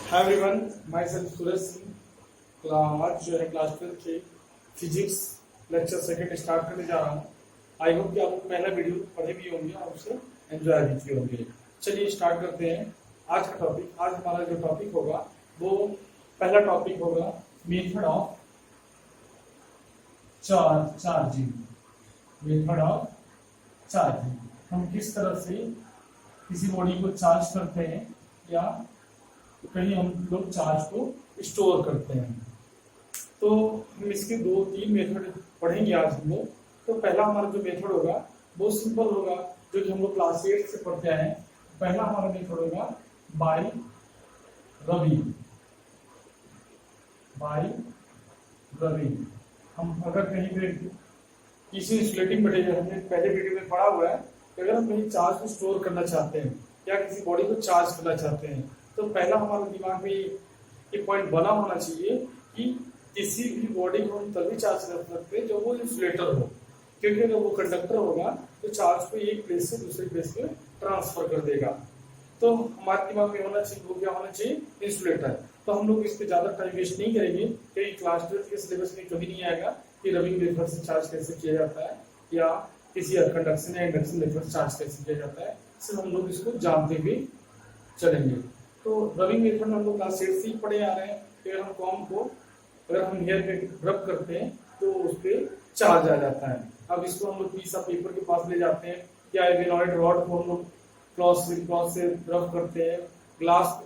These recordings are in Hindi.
Hi everyone, my self Suraj Singh. आज जो है क्लास 12 के फिजिक्स लेक्चर सेकंड स्टार्ट करने जा रहा हूँ। आई होप कि आप पहला वीडियो पढ़े भी होंगे और उसे एंजॉय भी किए होंगे। चलिए स्टार्ट करते हैं आज का टॉपिक। आज हमारा जो टॉपिक होगा वो पहला टॉपिक होगा method of charging. Method of charging, हम किस तरह से किसी बॉडी को चार्ज करते हैं या कहीं हम लोग चार्ज को स्टोर करते हैं। तो हम इसके 2-3 मेथड पढ़ेंगे आज हम लोग। तो पहला हमारा जो मेथड होगा वो सिंपल होगा, जो कि हम लोग क्लास 8 से पढ़ते आए हैं। पहला हमारा मेथड होगा बाय रबिंग। बाय रबिंग, हम अगर कहीं पे किसी इंसुलेटिंग मटेरियल, हमने पहले वीडियो में पढ़ा हुआ है कि अगर हम कहीं चार्ज को स्टोर करना चाहते हैं या किसी बॉडी को चार्ज करना चाहते हैं, तो पहला हमारे दिमाग में ये पॉइंट बना होना चाहिए कि किसी भी बॉडी को हम तभी चार्ज कर सकते हैं जो वो इंसुलेटर हो, क्योंकि अगर वो कंडक्टर होगा तो चार्ज को एक प्लेस से दूसरे प्लेस पे ट्रांसफर कर देगा। तो हमारे दिमाग में होना चाहिए, वो क्या होना चाहिए, इंसुलेटर। तो हम लोग इस पे ज्यादा टाइम वेस्ट नहीं करेंगे, क्योंकि क्लास 12 के सिलेबस में कभी नहीं आएगा कि रबिंग मेथड से चार्ज कैसे किया जाता है या किसी कंडक्शन या इंडक्शन मेथड से चार्ज कैसे किया जाता है। सिर्फ हम लोग इसको जानते हुए चलेंगे। तो रबिंग मेथड में हम लोग क्लास 8 से ही पढ़े आ रहे हैं कि हम कॉम को अगर हम हेयर पे रब करते हैं तो उस पर चार्ज आ जाता है। अब इसको हम लोग पीस ऑफ पेपर के पास ले जाते हैं या एविनॉइड रॉड को हम लोग क्लॉथ से रब करते हैं। ग्लास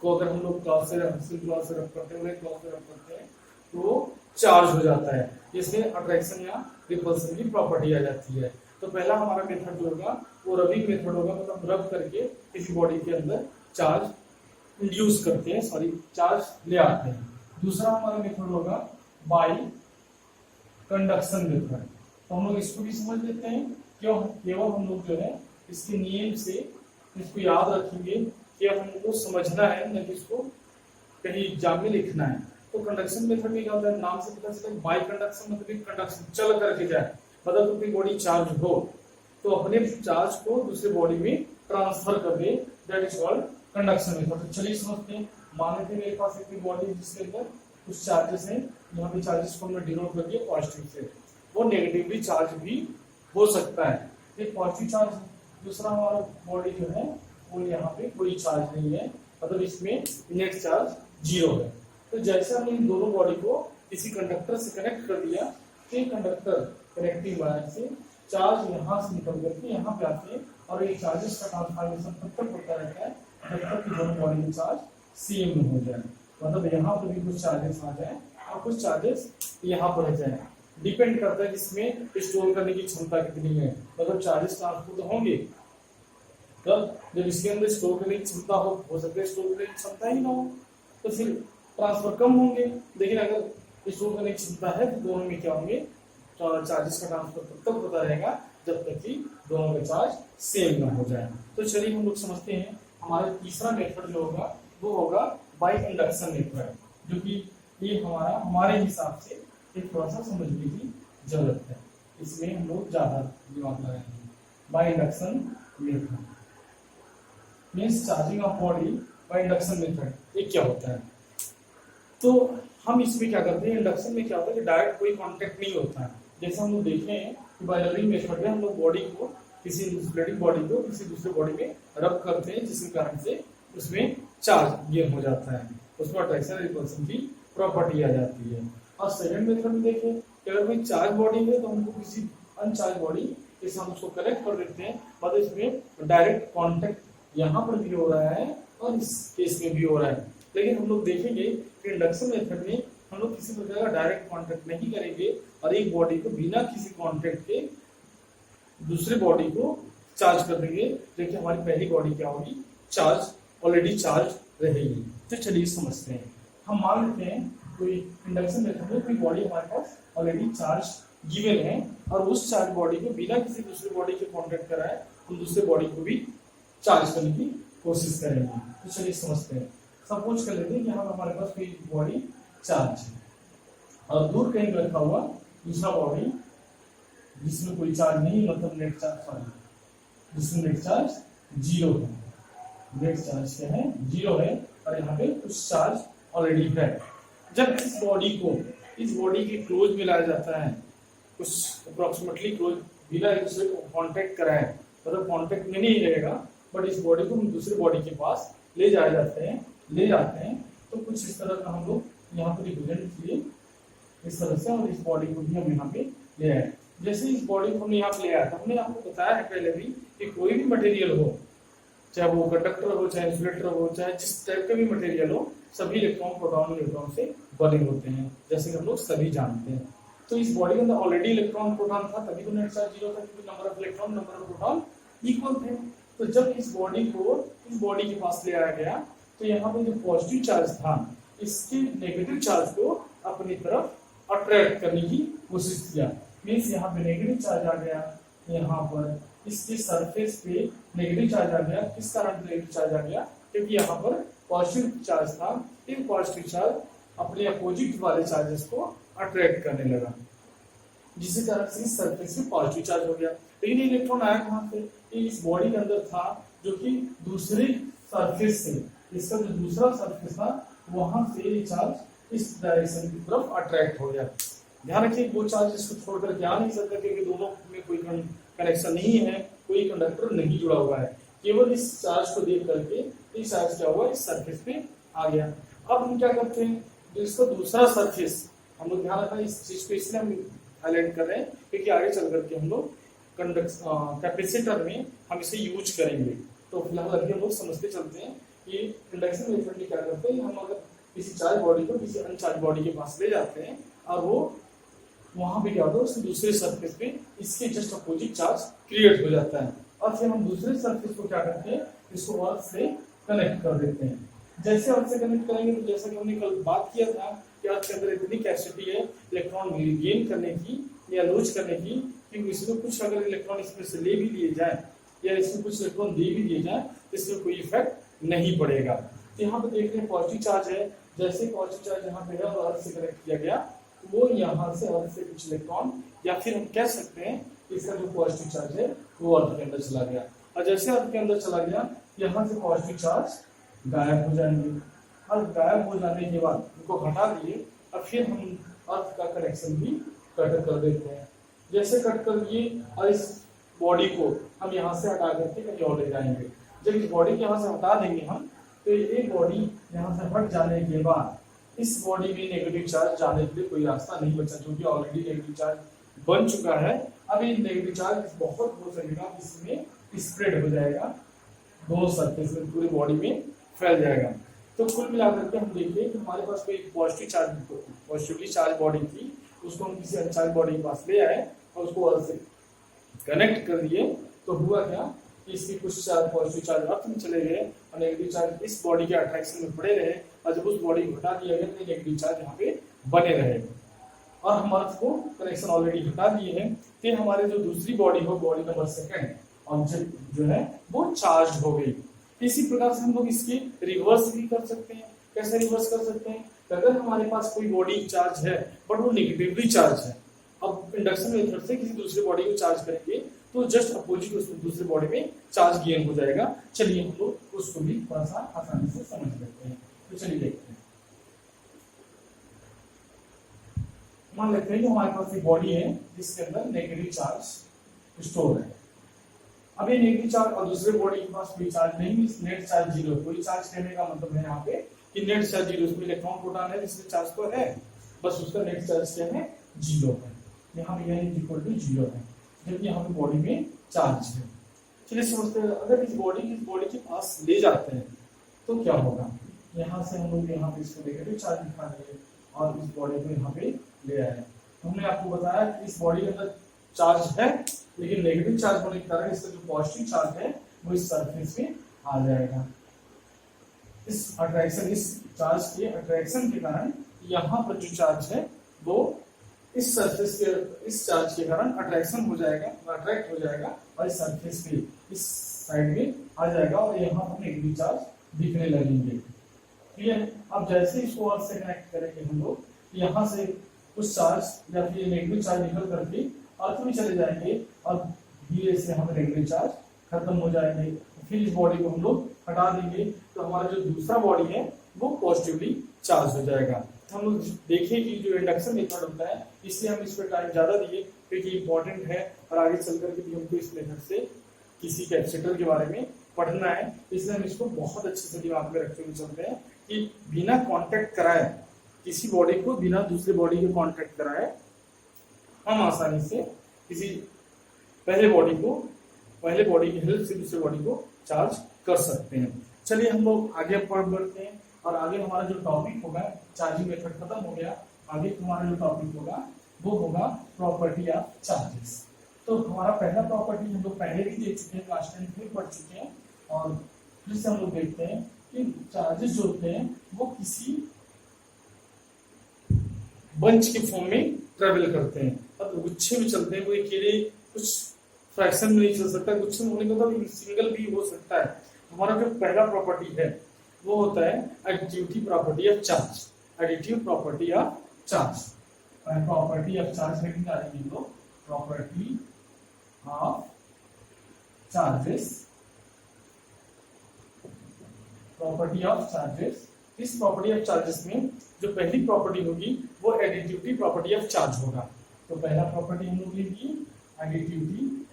को अगर हम लोग क्लॉथ से रब करते हैं तो वो चार्ज हो जाता है। इसमें अट्रैक्शन या रिपल्सन की प्रॉपर्टी आ जाती है। तो पहला हमारा मेथड जो होगा वो रबिंग मेथड होगा, मतलब रब करके किसी बॉडी के अंदर चार्ज इंड्यूस करते हैं, चार्ज ले आते हैं। दूसरा हमारा मेथड होगा बाय कंडक्शन मेथड। तो हम लोग इसको भी समझ लेते हैं, क्यों केवल हम लोग जो है इसके नियम से इसको याद रखेंगे कि हमको समझना है, न कि इसको कहीं एग्जाम में लिखना है। तो कंडक्शन मेथड में क्या होता है, नाम से पता चलता है बाय कंडक्शन मतलब कंडक्शन चल करके जाए, मतलब अपनी बॉडी चार्ज हो तो अपने चार्ज को दूसरे बॉडी में ट्रांसफर कर दे, that is called conduction method. तो चलिए समझते हैं। मान लेते हैं मेरे पास एक बॉडी जिसके अंदर कुछ चार्जेस हैं, यहाँ पे चार्जेस को हमने डिनोट कर दिया पॉजिटिव से, वो नेगेटिवली चार्ज भी हो सकता है। एक पॉजिटिव चार्ज, दूसरा हमारा बॉडी जो है वो यहाँ पे कोई चार्ज नहीं है, मतलब इसमें नेट चार्ज 0 है। तो जैसे हमने इन दोनों बॉडी को किसी कंडक्टर से कनेक्ट कर दिया, तो कंडक्टर कनेक्टिंग वायर से चार्ज यहाँ से निकल करके यहाँ पे आते हैं और ये चार्जेस का ट्रांसफॉर्मेशन तब तक होता रहता है जब तक कि दोनों बॉडी में चार्ज सेम हो जाए, मतलब यहाँ पर भी कुछ चार्जेस आ जाए और कुछ चार्जेस यहाँ पर रह जाए। डिपेंड करता है इसमें स्टोर करने की क्षमता कितनी है, मतलब चार्जेस ट्रांसफर तो होंगे तब जब इसके अंदर स्टोर करने की क्षमता हो सकता है स्टोर करने की क्षमता ही ना हो तो फिर ट्रांसफर कम होंगे। लेकिन अगर स्टोर करने की क्षमता है तो दोनों में क्या होंगे, चार्जेस का ट्रांसफर तब तक होता रहेगा जब तक कि दोनों का चार्ज सेम ना हो जाए। तो चलिए हम लोग समझते हैं। हमारा तीसरा मेथड जो होगा वो होगा बाय इंडक्शन मेथड, जो कि ये हमारे हिसाब से एक थोड़ा सा समझने की जरूरत है, इसमें हम लोग ज्यादा दिमाग लगाएंगे। By induction method means charging of body by induction method. ये क्या होता है, तो हम इसमें क्या करते हैं, इंडक्शन में क्या होता है कि डायरेक्ट कोई कांटेक्ट नहीं होता है। जैसे हम लोग देखे हैं कि बाय रबिंग मेथड में हम लोग बॉडी को किसी इंसुलेटिंग बॉडी को किसी दूसरे बॉडी में रब करते हैं, जिसके कारण से उसमें चार्ज गेन हो जाता है, उसमें अट्रैक्शन रिपल्सन की प्रॉपर्टी आ जाती है। और सेकंड मेथड में देखें कि अगर कोई चार्ज बॉडी है तो हमको किसी अनचार्ज बॉडी के साथ उसको कनेक्ट कर देते हैं, मतलब इसमें डायरेक्ट कॉन्टेक्ट यहाँ पर भी हो रहा है और इस केस में भी हो रहा है। लेकिन हम लोग देखेंगे कि इंडक्शन मेथड में हम लोग किसी प्रकार का डायरेक्ट कांटेक्ट नहीं करेंगे और एक बॉडी को बिना किसी कांटेक्ट के दूसरे बॉडी को चार्ज कर देंगे, लेकिन हमारी पहली बॉडी क्या होगी, चार्ज ऑलरेडी चार्ज रहेगी। तो चलिए समझते हैं। हम मान लेते हैं कोई इंडक्शन मेथड में कोई बॉडी हमारे पास ऑलरेडी चार्ज गिवन है और उस चार्ज बॉडी को बिना किसी दूसरे बॉडी के कांटेक्ट कराए हम दूसरे बॉडी को भी चार्ज करने की कोशिश करेंगे। तो चलिए समझते हैं। सपोज कर लेते हैं कि हमारे पास कोई बॉडी चार्ज है और दूर कहीं रखा हुआ दूसरा बॉडी जिसमें कोई चार्ज नहीं, मतलब नेट चार्ज, जिसमें नेट चार्ज 0 है। नेट चार्ज क्या है, 0 है। और यहाँ पे कुछ चार्ज ऑलरेडी है। जब इस बॉडी के क्लोज में लाया जाता है, कुछ अप्रोक्सीमेटली क्लोज बिना इससे कांटेक्ट कराए, मतलब कांटेक्ट में नहीं रहेगा, बट इस बॉडी को हम दूसरे बॉडी के पास ले जाते हैं, तो कुछ इस तरह का हम लोग यहाँ पर रिप्रेजेंट किए इस तरह से, और इस बॉडी को भी हम यहाँ पे ले आए। जैसे इस बॉडी को हमने यहाँ पे ले आया था, हमने आपको बताया है पहले भी कि कोई भी मटेरियल हो, चाहे वो कंडक्टर हो, चाहे इंसुलेटर हो, चाहे जिस टाइप का भी मटेरियल हो, सभी इलेक्ट्रॉन प्रोटॉन न्यूट्रॉन से बने होते हैं, जैसे कि हम लोग सभी जानते हैं। तो इस बॉडी के अंदर ऑलरेडी इलेक्ट्रॉन प्रोटॉन था, तभी तो नेट चार्ज 0 था, क्योंकि number of electron number of proton equal थे। तो जब इस बॉडी को इस बॉडी के पास ले आया गया, तो यहाँ पे जो पॉजिटिव चार्ज था, इसके नेगेटिव चार्ज को अपनी तरफ अट्रैक्ट करने की कोशिश किया। मीन्स यहाँ पे नेगेटिव चार्ज आ गया, यहाँ पर इसके सरफेस पे नेगेटिव चार्ज आ गया। किस कारण नेगेटिव चार्ज आ गया? क्योंकि यहाँ पर पॉजिटिव चार्ज था, फिर पॉजिटिव चार्ज अपने अपोजिट वाले चार्जेस को अट्रैक्ट करने लगा, जिसके कारण से इस सरफेस पे पॉजिटिव चार्ज हो गया। लेकिन इलेक्ट्रॉन आया कहाँ से? इस बॉडी के अंदर था, जो कि दूसरे सरफेस से, इसका जो दूसरा सरफेस था, वहां से ये चार्ज इस डायरेक्शन की तरफ अट्रैक्ट हो गया। ध्यान रखिए, वो चार्ज इसको छोड़कर के आ नहीं सकता, क्योंकि दोनों में कोई कनेक्शन नहीं है, कोई कंडक्टर नहीं जुड़ा हुआ है। केवल इस चार्ज को देख करके ये चार्ज क्या हुआ, इस सरफेस पे आ गया। अब हम क्या करते हैं, तो इसका दूसरा सरफेस हम लोग ध्यान रखना, इस चीज को इसलिए हम हाईलाइट कर रहे हैं क्योंकि आगे चल करके हम लोग कैपेसिटर में हम इसे यूज करेंगे। तो फिलहाल अभी हम लोग समझते चलते हैं कि इंडक्शन मेथड में क्या करते हैं, हम अगर किसी चार्ज बॉडी को किसी अनचार्ज बॉडी के पास ले जाते हैं, और वो वहां पे क्या होता है, उसके दूसरे सरफेस पे इसके जस्ट अपोजिट चार्ज क्रिएट हो जाता है, और फिर हम दूसरे सरफेस को क्या करते हैं, इसको अर्थ से कनेक्ट कर देते हैं। जैसे अर्थ से कनेक्ट करेंगे, तो जैसा कि हमने कल बात किया था कि अर्थ के अंदर इतनी कैपेसिटी है इलेक्ट्रॉन गेन करने की या लूज करने की, कि इसमें कुछ अगर इलेक्ट्रॉन इसमें से ले भी लिए जाए या इसमें कुछ इलेक्ट्रॉन दे भी दिए जाए, तो इसमें कोई इफेक्ट नहीं पड़ेगा। तो यहाँ पे देख रहे हैं पॉजिटिव चार्ज है, जैसे पॉजिटिव चार्ज यहाँ पे है और अर्थ से कनेक्ट किया गया, वो यहाँ से अर्थ से कुछ इलेक्ट्रॉन, या फिर हम कह सकते हैं इसका जो पॉजिटिव चार्ज है वो अर्थ के अंदर चला गया, और जैसे अर्थ के अंदर चला गया, यहाँ से पॉजिटिव चार्ज गायब हो जाएंगे, और गायब हो जाने के बाद उनको हटा दिए, और फिर हम अर्थ का कनेक्शन भी कट कर देते हैं। जैसे कट कर दिए, और इस बॉडी को हम यहाँ से हटा करके कहीं और ले जाएंगे। जब इस बॉडी को यहाँ से हटा देंगे हम, तो ये बॉडी यहाँ से हट जाने के बाद इस बॉडी में नेगेटिव चार्ज जाने के लिए कोई रास्ता नहीं बचा, क्योंकि ऑलरेडी नेगेटिव चार्ज बन चुका है। अब ये नेगेटिव चार्ज बहुत हो सकेगा, इसमें स्प्रेड हो जाएगा, दोनों सरफेस में पूरी बॉडी में फैल जाएगा। तो कुल मिलाकर के हम देखिए कि हमारे पास कोई पॉजिटिवली चार्ज बॉडी थी, उसको हम किसी अनचार्ज बॉडी के पास ले आए और उसको अर्थ से कनेक्ट कर दिए, तो हुआ क्या कि इसकी कुछ चार्ज पॉजिटिव चार्ज अर्थ में चले गए और नेगेटिव चार्ज इस बॉडी के अट्रैक्शन में पड़े रहे, और जब उस बॉडी को हटा दिया गया तो नेगेटिव चार्ज यहाँ पे बने रहे, और हम अर्थ को कनेक्शन ऑलरेडी हटा दिए हैं। फिर हमारे जो दूसरी बॉडी हो, बॉडी नंबर सेकंड ऑब्जेक्ट जो है वो चार्ज हो गई। इसी प्रकार से हम लोग इसकी रिवर्स भी कर सकते हैं। कैसे रिवर्स कर सकते हैं? अगर हमारे पास कोई बॉडी चार्ज है बट वो नेगेटिवली चार्ज है, अब इंडक्शन मेथड से किसी दूसरे बॉडी को चार्ज करेंगे तो जस्ट अपोजिट उस दूसरे बॉडी में चार्ज गेन हो जाएगा। चलिए हम लोग उसको भी थोड़ा सा आसानी से समझ लेते हैं। तो चलिए देखते हैं। मान लेते हैं कि हमारे पास एक बॉडी है जिसके अंदर नेगेटिव चार्ज स्टोर है। अब ये नेगेटिव चार्ज और दूसरे बॉडी के पास कोई चार्ज नहीं, नेट चार्ज जीरो। कोई चार्ज कहने का मतलब है यहाँ पे कि नेट चार्ज जीरो, उसमें इलेक्ट्रॉन प्रोटॉन है जिसमें चार्ज तो है, बस उसका नेट चार्ज क्या है, जीरो है। यहाँ पे यह इक्वल टू जीरो है, जबकि यहाँ पे बॉडी में चार्ज है। चलिए समझते हैं, अगर इस बॉडी के पास ले जाते हैं तो क्या होगा। यहाँ से हम लोग यहाँ पे इसको नेगेटिव चार्ज दिखा देंगे और इस बॉडी को यहाँ पे ले आए। हमने आपको बताया कि इस बॉडी के अंदर चार्ज है, लेकिन नेगेटिव चार्ज होने के कारण इसका जो पॉजिटिव चार्ज है वो इस सरफेस पे आ जाएगा। इस अट्रैक्शन, इस चार्ज के अट्रैक्शन के कारण यहाँ पर जो चार्ज है वो इस सरफेस के, इस चार्ज के कारण अट्रैक्शन हो जाएगा, अट्रैक्ट हो जाएगा और इस सरफेस पे इस साइड में आ जाएगा और यहाँ पर नेगेटिव चार्ज दिखने लगेंगे। ठीक है। अब जैसे इसको अर्थ से कनेक्ट करेंगे हम लोग, यहाँ से कुछ चार्ज या फिर नेगेटिव चार्ज निकल करके अर्थ में चले जाएंगे और धीरे से हमें नेगेटिव चार्ज खत्म हो जाएंगे। फिर इस बॉडी को हम लोग हटा देंगे तो हमारा जो दूसरा बॉडी है वो पॉजिटिवली चार्ज हो जाएगा। तो हम लोग देखें कि जो इंडक्शन मेथड होता है इसलिए हम इस पर टाइम ज्यादा दिए क्योंकि इंपॉर्टेंट है और आगे चल करके भी हमको इस मेथड से किसी कैपेसिटर के बारे में पढ़ना है, इसलिए हम इसको बहुत अच्छे से दिमाग में रखते हुए चलते हैं कि बिना कांटेक्ट कराए किसी बॉडी को बिना दूसरे बॉडी के कांटेक्ट कराए हम आसानी से किसी पहले बॉडी की हेल्प से दूसरे बॉडी को चार्ज कर सकते हैं। चलिए हम लोग आगे बढ़ते हैं और आगे हमारा जो टॉपिक होगा चार्जिंग मेथड खत्म हो गया, आगे हमारा जो टॉपिक होगा वो होगा प्रॉपर्टी ऑफ चार्जेस। तो हमारा पहला प्रॉपर्टी हम लोग पहले भी देख चुके हैं, क्लास 10 में पढ़ चुके हैं और फिर से हम लोग देखते हैं कि चार्जेस जो होते हैं वो किसी बंच के फॉर्म में ट्रेवल करते हैं, मतलब गुच्छे में चलते हैं, कोई अकेले कुछ फ्रैक्शन में नहीं चल सकता, गुच्छे में होने का मतलब सिंगल भी हो सकता है। हमारा जो पहला प्रॉपर्टी है वो होता है additivity property of charge. Additive property of charge, property of charge heading डालेंगे हम लोग, property of charges, property of charges. इस प्रॉपर्टी ऑफ चार्जेस में जो पहली प्रॉपर्टी होगी वो एडिटिविटी प्रॉपर्टी ऑफ चार्ज होगा। तो पहला प्रॉपर्टी हम लोग लेंगे additivity,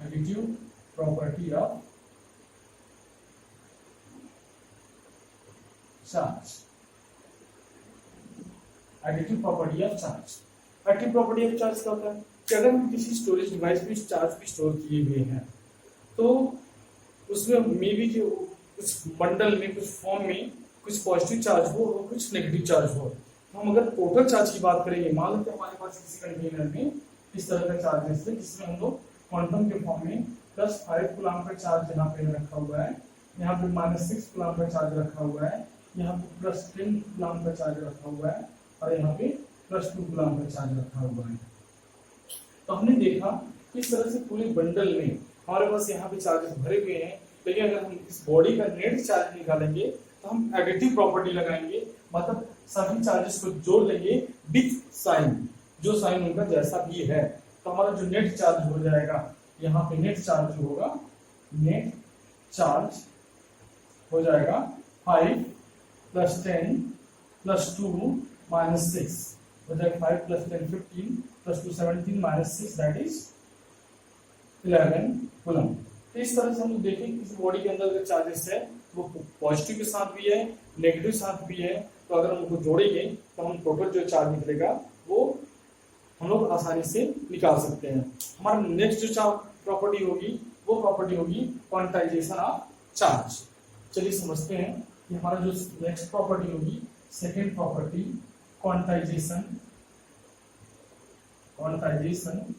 additive property of charge, additive property of charge. Additive property of charge क्या होता है कि अगर हम किसी स्टोरेज डिवाइस में चार्ज भी स्टोर किए हुए हैं तो उसमें मे बी कि कुछ बंडल में कुछ फॉर्म में कुछ पॉजिटिव चार्ज हो और कुछ नेगेटिव चार्ज हो। तो हम अगर टोटल चार्ज की बात करेंगे, मान लेते हैं हमारे पास किसी कंटेनर में इस तरह का चार्जेस है जिसमें हम लोग क्वांटम के फॉर्म में +5 कूलम का चार्ज यहाँ पे रखा हुआ है, यहाँ पे -6 कूलम का चार्ज रखा हुआ है, यहाँ पे +10 कूलम का चार्ज रखा हुआ है और यहाँ पे +2 कूलम का चार्ज रखा हुआ है। तो हमने देखा इस तरह से पूरे बंडल में हमारे पास यहाँ पे चार्जेस भरे हुए हैं, लेकिन अगर हम इस बॉडी का नेट चार्ज निकालेंगे तो हम एडिटिव प्रॉपर्टी लगाएंगे, मतलब सभी चार्जेस को जोड़ लेंगे विथ साइन, जो साइन उनका जैसा भी है, तो हमारा जो नेट चार्ज हो जाएगा, यहाँ पे नेट चार्ज होगा, नेट चार्ज हो जाएगा 5 + 10 + 2 -6 हो जाएगा, 5 + 10 15 + 2 17 -6 दैट इज 11 कूलम। तो इस तरह से हम लोग देखें कि इस बॉडी के अंदर जो चार्जेस है वो पॉजिटिव के साथ भी है, नेगेटिव साथ भी है, तो अगर हम उनको जोड़ेंगे तो हम टोटल जो चार्ज निकलेगा वो हम लोग आसानी से निकाल सकते हैं। हमारा नेक्स्ट जो प्रॉपर्टी होगी वो प्रॉपर्टी होगी क्वांटाइजेशन ऑफ चार्ज। चलिए समझते हैं कि हमारा जो नेक्स्ट प्रॉपर्टी होगी, second property quantization, quantization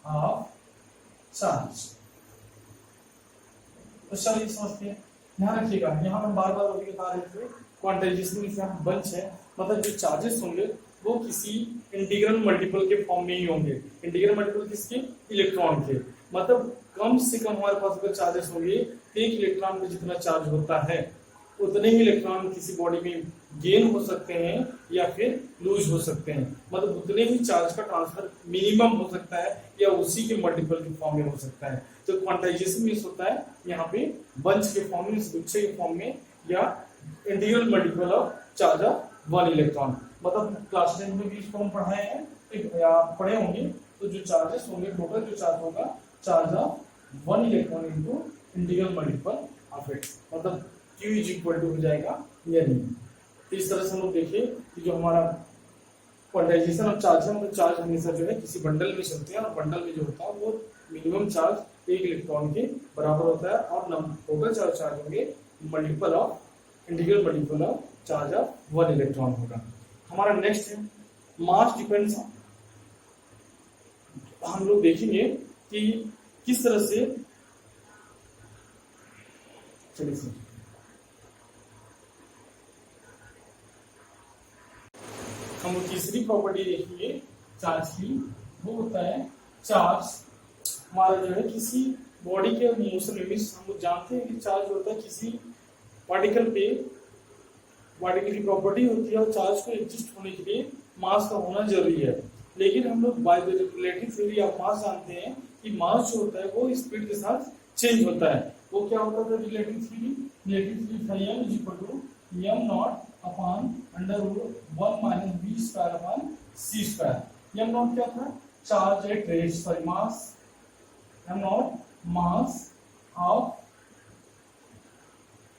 of charge. तो चलिए समझते हैं, ध्यान रखिएगा यहाँ हम बार बार अभी बता रहे थे क्वांटाइजेशन में बंच है, मतलब जो चार्जेस होंगे वो किसी इंटीग्रल मल्टीपल के फॉर्म में ही होंगे। इंटीग्रल मल्टीपल किसके? इलेक्ट्रॉन के, मतलब कम से कम हमारे पास अगर चार्जेस होंगे एक इलेक्ट्रॉन में जितना चार्ज होता है उतने ही इलेक्ट्रॉन किसी बॉडी में गेन हो सकते हैं या फिर लूज हो सकते हैं, मतलब उतने ही चार्ज का ट्रांसफर मिनिमम हो सकता है या उसी के मल्टीपल के फॉर्म में हो सकता है। तो क्वांटाइजेशन मींस होता है यहाँ पे बंच के फॉर्म में, गुच्छे के फॉर्म में या integral multiple of charge of 1 electron. मतलब क्लास 10 में भी इसको हम पढ़ाए हैं या पढ़े होंगे, तो जो चार्जेस होंगे टोटल जो चार्ज होगा charge of 1 electron into integral multiple of it, मतलब Q = हो जाएगा या नहीं। तो इस तरह से हम लोग देखिए कि जो हमारा क्वांटाइजेशन ऑफ चार्ज है, मतलब चार्ज हमेशा जो है किसी बंडल में चलते हैं और बंडल में जो होता है वो मिनिमम चार्ज 1 इलेक्ट्रॉन के बराबर होता है और टोटल चार्ज होंगे multiple of integral multiple of charge of 1 electron होगा। हमारा नेक्स्ट है मास डिपेंड्स, हम लोग देखेंगे कि किस तरह से, चलिए हम तीसरी प्रॉपर्टी देखेंगे चार्ज की, वो होता है चार्ज हमारा जो है किसी बॉडी के मोशन में, हम लोग जानते हैं कि चार्ज होता है किसी पार्टिकल पे, पार्टिकल की प्रॉपर्टी होती है और चार्ज को एग्जिस्ट होने के लिए मास का होना जरूरी है। लेकिन हम लोग by the relative theory of mass जानते हैं कि मास जो होता है वो स्पीड के साथ चेंज होता है। वो क्या होता था रिलेटिव थ्योरी? रिलेटिव थ्योरी था m is equal to m naught upon under root 1 minus v square upon c square. m naught क्या था? Charge at rest, sorry mass, m naught mass of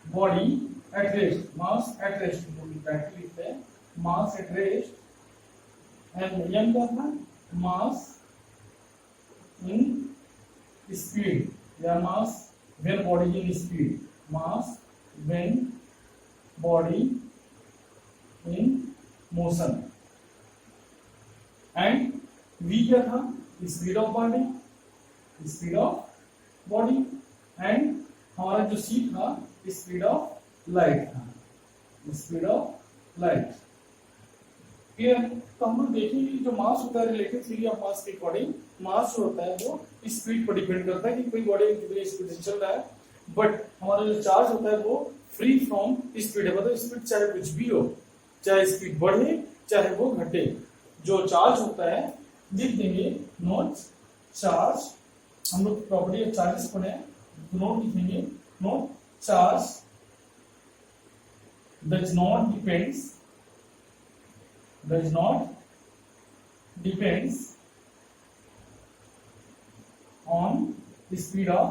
body at rest, mass at rest लिखते हैं, mass at rest, and m क्या था? मास इन स्पीड या mass when body in speed, mass when body in motion, and v क्या था? Speed of body, speed of body, and हमारा जो c था स्पीड ऑफ लाइट था, स्पीड ऑफ लाइट। क्लियर? तो हम लोग देखेंगे जो मास होता है रिलेटिव थ्योरी ऑफ मास के अकॉर्डिंग, मास जो होता है वो स्पीड पर डिपेंड करता है कि कोई बॉडी कितनी स्पीड से चल रहा है, बट हमारा जो चार्ज होता है वो फ्री फ्रॉम स्पीड है, मतलब स्पीड चाहे कुछ भी हो, चाहे स्पीड बढ़े चाहे वो घटे, जो चार्ज होता है लिख देंगे नोट चार्ज, हम लोग प्रॉपर्टी ऑफ चार्जेस पढ़े हैं, नोट लिखेंगे, note charge does not depends on the speed of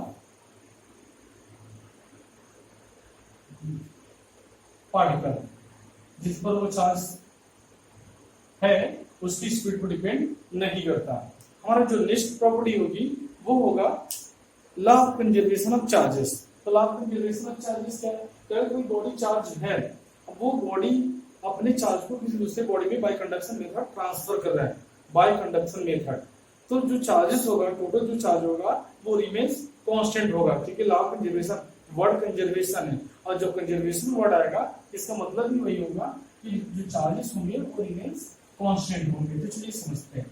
particle, जिस पर वो चार्ज है उसकी स्पीड पर डिपेंड नहीं करता। हमारा जो नेक्स्ट प्रॉपर्टी होगी वो होगा law of conservation of charges. तो law of conservation of charges क्या है? अगर कोई बॉडी चार्ज है, वो बॉडी अपने चार्ज को किसी दूसरे बॉडी में बाय कंडक्शन मेथड ट्रांसफर कर रहा है, बाय कंडक्शन मेथड, तो जो चार्जेस होगा, टोटल जो चार्ज होगा वो रिमेन्स कांस्टेंट होगा, क्योंकि law of conservation word conservation है, और जब कंजर्वेशन वर्ड आएगा इसका मतलब भी वही होगा कि जो चार्जेस होंगे वो रिमेन्स कांस्टेंट होंगे। तो चलिए समझते हैं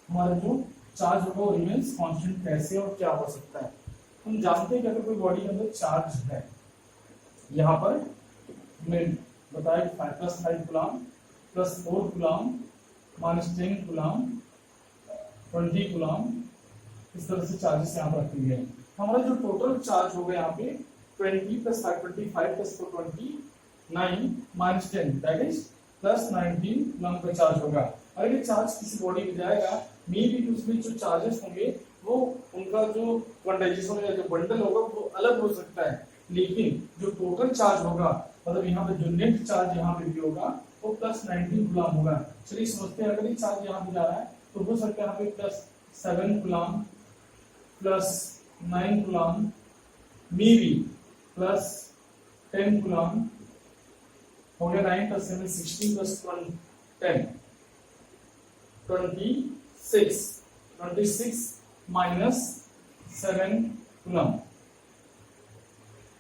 हमारा जो चार्ज होगा वो रिमेन्स कांस्टेंट कैसे और क्या हो सकता है। हम जानते हैं कि अगर कोई बॉडी के अंदर चार्ज है, यहाँ पर हमने बताया कि 5 coulomb plus 4 coulomb minus 10 coulomb 20 coulomb, इस तरह से चार्जेस यहाँ पर रखे गए। हमारा जो टोटल चार्ज होगा यहाँ पे 20 plus 525 plus 429 minus 10 that is plus 19 coulomb का चार्ज होगा। अगर ये चार्ज किसी बॉडी में जाएगा, मे बी उसमें जो चार्जेस होंगे वो उनका जो क्वांटाइजेशन या जो बंडल होगा वो अलग हो सकता है, लेकिन जो टोटल चार्ज होगा, मतलब यहाँ पे जो नेट चार्ज यहाँ पे भी होगा वो प्लस 19 कूलम होगा। चलिए समझते हैं, अगर ये चार्ज यहाँ पे जा रहा है तो हो सकता है यहाँ पे plus 7 coulomb plus 9 coulomb, may be plus 10 coulomb, हो गया 9 प्लस 7 16 प्लस 10 26 माइनस 7 कूलम।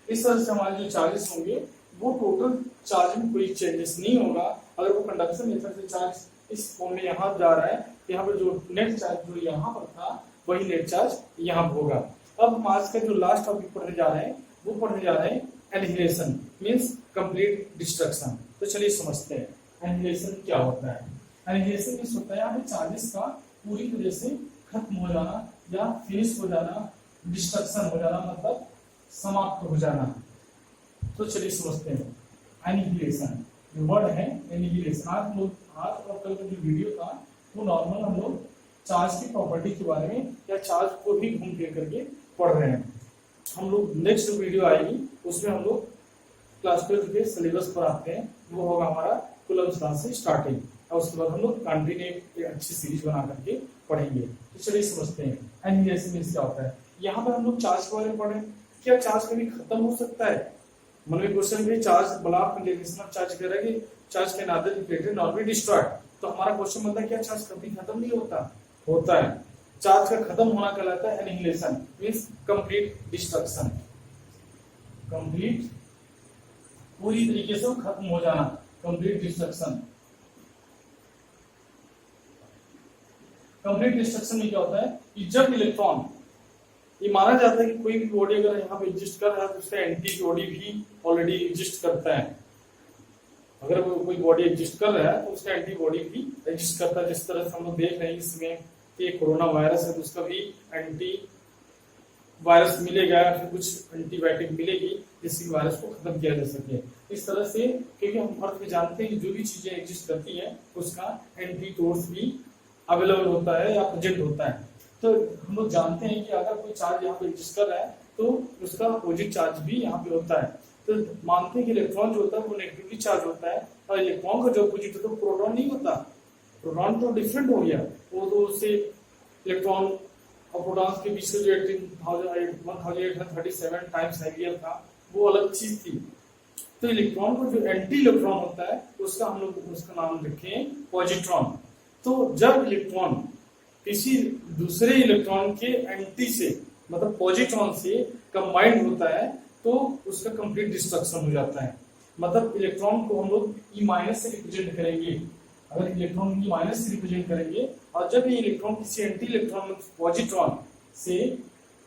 इस तरह से हमारे जो चार्जेस होंगे वो टोटल चार्ज में कोई चेंजेस नहीं होगा। अगर वो कंडक्शन मेथड से चार्ज इस फॉर्म में यहाँ जा रहा है, यहाँ पर जो नेट चार्ज जो यहाँ पर था वही नेट चार्ज यहाँ पर होगा। अब हम आज का जो लास्ट टॉपिक पढ़ने जा रहे हैं वो पढ़ने जा रहे हैं एनिहिलेशन, मींस कंप्लीट डिस्ट्रक्शन। तो चलिए समझते हैं एनिहिलेशन क्या होता है। एनिहिलेशन मींस होता है यहाँ पे चार्जेस का पूरी तरह से खत्म हो जाना या फिनिश हो जाना, डिस्ट्रक्शन हो जाना मतलब समाप्त हो जाना। तो चलिए समझते हैं एनिहिलेशन, जो वर्ड है एनिहिलेशन। आज और कल का जो वीडियो था वो नॉर्मल हम लोग चार्ज की प्रॉपर्टी के बारे में या चार्ज को भी घूम फिर करके पढ़ रहे हैं। हम लोग नेक्स्ट जो वीडियो आएगी उसमें हम लोग क्लास 12 के सिलेबस पर आते हैं, वो होगा हमारा कूलम्स लॉ से स्टार्टिंग, और उसके बाद हम लोग कंटिन्यू एक अच्छी सीरीज बना करके पढ़ेंगे। तो चलिए समझते हैं एनिहिलेशन मींस क्या होता है। यहाँ पर हम लोग चार्ज के बारे में पढ़े, क्या चार्ज कभी खत्म हो सकता है? मन में क्वेश्चन भी charge block conservation of charge कह रहा है कि charge can not be created not be destroyed. तो हमारा क्वेश्चन बनता है क्या चार्ज कभी खत्म नहीं होता? होता है। चार्ज का खत्म होना कहलाता है annihilation, means complete destruction, complete पूरी तरीके से खत्म हो जाना, कंप्लीट डिस्ट्रक्शन। कंप्लीट डिस्ट्रक्शन में क्या होता है कि जब इलेक्ट्रॉन, ये माना जाता है कि कोई भी बॉडी अगर यहाँ पे एग्जिस्ट कर रहा है तो उसका एंटी बॉडी भी ऑलरेडी एग्जिस्ट करता है। अगर वो कोई बॉडी एग्जिस्ट कर रहा है तो उसका एंटीबॉडी भी एग्जिस्ट करता है। जिस तरह से हम लोग देख रहे हैं इसमें कि कोरोना वायरस है तो उसका भी एंटी वायरस मिलेगा, फिर कुछ एंटीबायोटिक मिलेगी जिससे वायरस को खत्म किया जा सके। इस तरह से, क्योंकि हम अर्थ में जानते हैं कि जो भी चीजें एग्जिस्ट करती हैं उसका एंटीटोड्स भी अवेलेबल होता है या प्रेजेंट होता है। तो हम लोग जानते हैं कि अगर कोई चार्ज यहाँ पे एग्जिस्ट कर रहा है तो उसका अपोजिट चार्ज भी यहाँ पे होता है। तो मानते हैं कि इलेक्ट्रॉन जो होता है वो नेगेटिवली चार्ज होता है और इलेक्ट्रॉन का जो अपोजिट होता है वो प्रोटॉन नहीं होता। प्रोटॉन तो डिफरेंट हो गया, वो तो उससे इलेक्ट्रॉन और प्रोटॉन्स के बीच जो 1837 टाइम्स हेवियर था वो अलग चीज थी। तो इलेक्ट्रॉन को जो एंटी इलेक्ट्रॉन होता है उसका हम लोग उसका नाम रखें पॉजिट्रॉन। तो जब इलेक्ट्रॉन किसी दूसरे इलेक्ट्रॉन के एंटी से मतलब पॉजिट्रॉन से कंबाइंड होता है तो उसका कंप्लीट डिस्ट्रक्शन हो जाता है। मतलब इलेक्ट्रॉन को हम लोग E- से रिप्रेजेंट करेंगे। अगर इलेक्ट्रॉन E- से रिप्रेजेंट करेंगे और जब ये इलेक्ट्रॉन किसी एंटी इलेक्ट्रॉन पॉजिट्रॉन से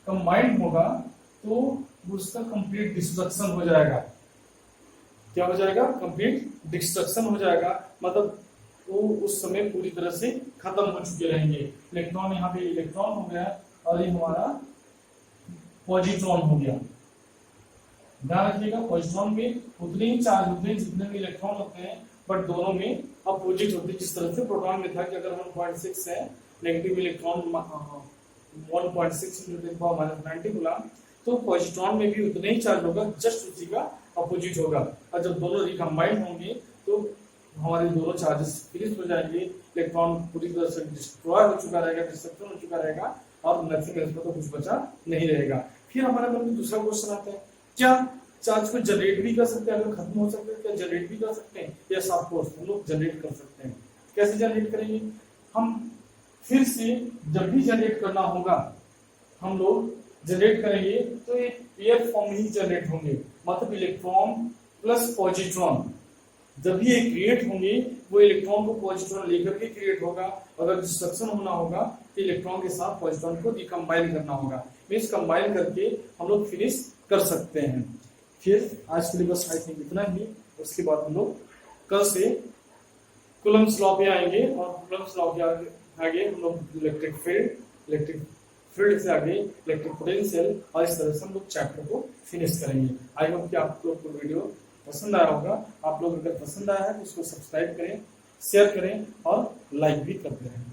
कंबाइंड होगा तो उसका कंप्लीट डिस्ट्रक्शन हो जाएगा। क्या हो जाएगा? कंप्लीट डिस्ट्रक्शन हो जाएगा। मतलब वो उस समय पूरी तरह से खत्म हो चुके रहेंगे। इलेक्ट्रॉन यहाँ पे इलेक्ट्रॉन हो गया और ये हमारा पॉजिट्रॉन हो गया। ध्यान रखिएगा, पॉजिट्रॉन में उतने ही चार्ज होते हैं जितने भी इलेक्ट्रॉन होते हैं, बट दोनों में अपोजिट होते हैं। जिस तरह से प्रोटॉन में था कि अगर 1.6 है नेगेटिव इलेक्ट्रॉन 1.6 × 10⁻90 कूलम, तो पॉजिट्रॉन में भी उतने ही चार्ज होगा, जस्ट उसी का अपोजिट होगा। और जब दोनों रिकम्बाइंड होंगे तो हमारे दोनों चार्जेस फिनिश हो जाएंगे। इलेक्ट्रॉन पूरी तरह से डिस्ट्रॉय हो चुका रहेगा, डिस्ट्रक्शन हो चुका रहेगा और नथिंग एल्स में तो कुछ बचा नहीं रहेगा। फिर हमारे मन में दूसरा क्वेश्चन आता है, क्या चार्ज को जनरेट भी कर सकते हैं? अगर खत्म हो सकते हैं क्या जनरेट भी कर सकते हैं? यस ऑफ कोर्स, हम लोग जनरेट कर सकते हैं। कैसे जनरेट करेंगे? हम फिर से जब भी जनरेट करना होगा हम लोग जनरेट करेंगे तो एक पेयर फॉर्म में ही जनरेट होंगे। मतलब इलेक्ट्रॉन प्लस पॉजिट्रॉन जब भी ये क्रिएट होंगे वो इलेक्ट्रॉन को पॉजिट्रॉन लेकर के क्रिएट होगा। अगर डिस्ट्रक्शन होना होगा तो इलेक्ट्रॉन के साथ पॉजिट्रॉन को रिकम्बाइन करना होगा। मींस कंबाइन करके हम लोग फिनिश कर सकते हैं। फिर आज के लिए बस आई थिंक इतना ही। उसके बाद हम लोग कल से कूलम्ब्स लॉ पे आएंगे और कूलम्ब्स लॉ के आगे हम लोग इलेक्ट्रिक फील्ड से आगे इलेक्ट्रिक पोटेंशियल और इस तरह से हम लोग चैप्टर को फिनिश करेंगे। आई होप कि आप लोग को वीडियो पसंद आया होगा। आप लोग अगर पसंद आया है तो इसको सब्सक्राइब करें, शेयर करें और लाइक भी करते रहें।